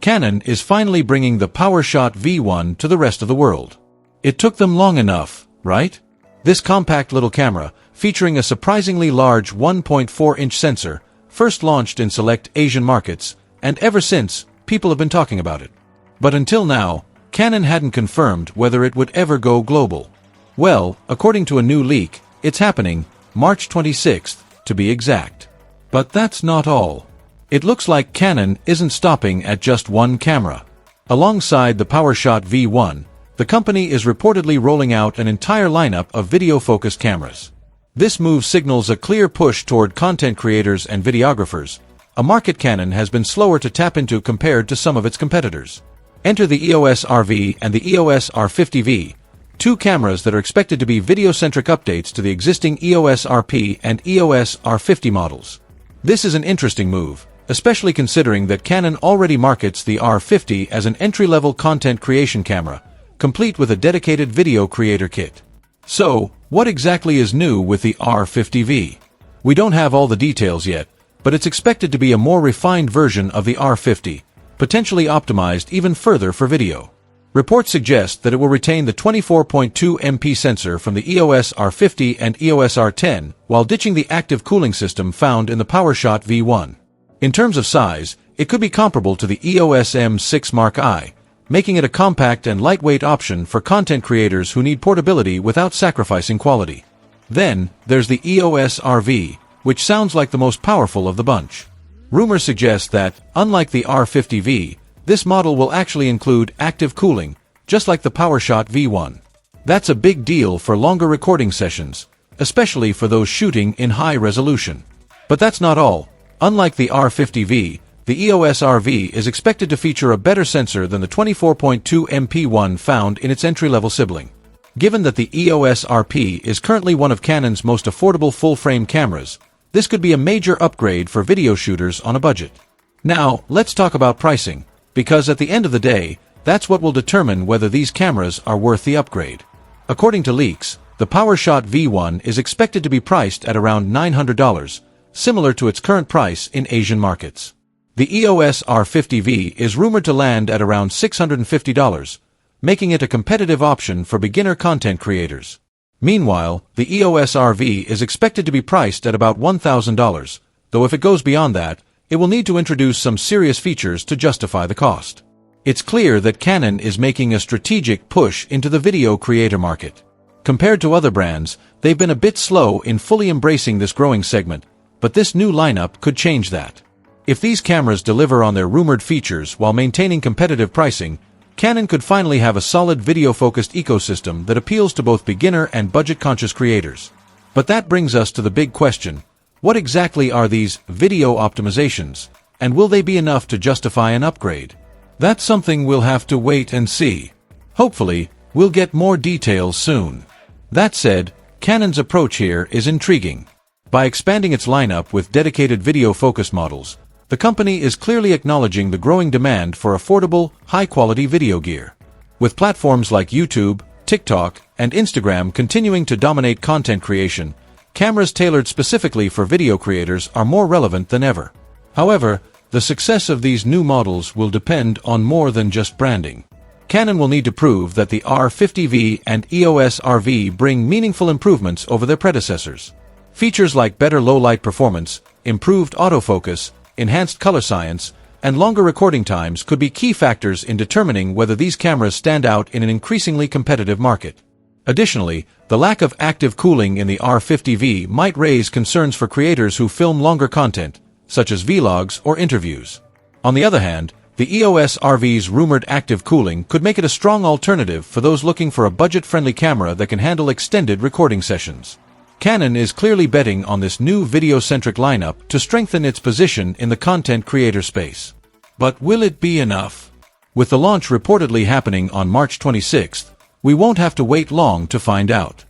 Canon is finally bringing the PowerShot V1 to the rest of the world. It took them long enough, right? This compact little camera, featuring a surprisingly large 1.4-inch sensor, first launched in select Asian markets, and ever since, people have been talking about it. But until now, Canon hadn't confirmed whether it would ever go global. Well, according to a new leak, it's happening, March 26th, to be exact. But that's not all. It looks like Canon isn't stopping at just one camera. Alongside the PowerShot V1, the company is reportedly rolling out an entire lineup of video-focused cameras. This move signals a clear push toward content creators and videographers, a market Canon has been slower to tap into compared to some of its competitors. Enter the EOS RV and the EOS R50 V, two cameras that are expected to be video-centric updates to the existing EOS RP and EOS R50 models. This is an interesting move, especially considering that Canon already markets the R50 as an entry-level content creation camera, complete with a dedicated video creator kit. So, what exactly is new with the R50 V? We don't have all the details yet, but it's expected to be a more refined version of the R50, potentially optimized even further for video. Reports suggest that it will retain the 24.2 MP sensor from the EOS R50 and EOS R10, while ditching the active cooling system found in the PowerShot V1. In terms of size, it could be comparable to the EOS M6 Mark I, making it a compact and lightweight option for content creators who need portability without sacrificing quality. Then, there's the EOS RV, which sounds like the most powerful of the bunch. Rumors suggest that, unlike the R50 V, this model will actually include active cooling, just like the PowerShot V1. That's a big deal for longer recording sessions, especially for those shooting in high resolution. But that's not all. Unlike the R50 V, the EOS RV is expected to feature a better sensor than the 24.2 MP one found in its entry-level sibling. Given that the EOS RP is currently one of Canon's most affordable full-frame cameras, this could be a major upgrade for video shooters on a budget. Now, let's talk about pricing, because at the end of the day, that's what will determine whether these cameras are worth the upgrade. According to leaks, the PowerShot V1 is expected to be priced at around $900, similar to its current price in Asian markets. The EOS R50 V is rumored to land at around $650, making it a competitive option for beginner content creators. Meanwhile, the EOS RV is expected to be priced at about $1,000, though if it goes beyond that, it will need to introduce some serious features to justify the cost. It's clear that Canon is making a strategic push into the video creator market. Compared to other brands, they've been a bit slow in fully embracing this growing segment, but this new lineup could change that. If these cameras deliver on their rumored features while maintaining competitive pricing, Canon could finally have a solid video-focused ecosystem that appeals to both beginner and budget-conscious creators. But that brings us to the big question: what exactly are these video optimizations, and will they be enough to justify an upgrade? That's something we'll have to wait and see. Hopefully, we'll get more details soon. That said, Canon's approach here is intriguing. By expanding its lineup with dedicated video-focused models, the company is clearly acknowledging the growing demand for affordable, high-quality video gear. With platforms like YouTube, TikTok, and Instagram continuing to dominate content creation, cameras tailored specifically for video creators are more relevant than ever. However, the success of these new models will depend on more than just branding. Canon will need to prove that the R50 V and EOS RV bring meaningful improvements over their predecessors. Features like better low-light performance, improved autofocus, enhanced color science, and longer recording times could be key factors in determining whether these cameras stand out in an increasingly competitive market. Additionally, the lack of active cooling in the R50 V might raise concerns for creators who film longer content, such as vlogs or interviews. On the other hand, the EOS RV's rumored active cooling could make it a strong alternative for those looking for a budget-friendly camera that can handle extended recording sessions. Canon is clearly betting on this new video-centric lineup to strengthen its position in the content creator space. But will it be enough? With the launch reportedly happening on March 26th, we won't have to wait long to find out.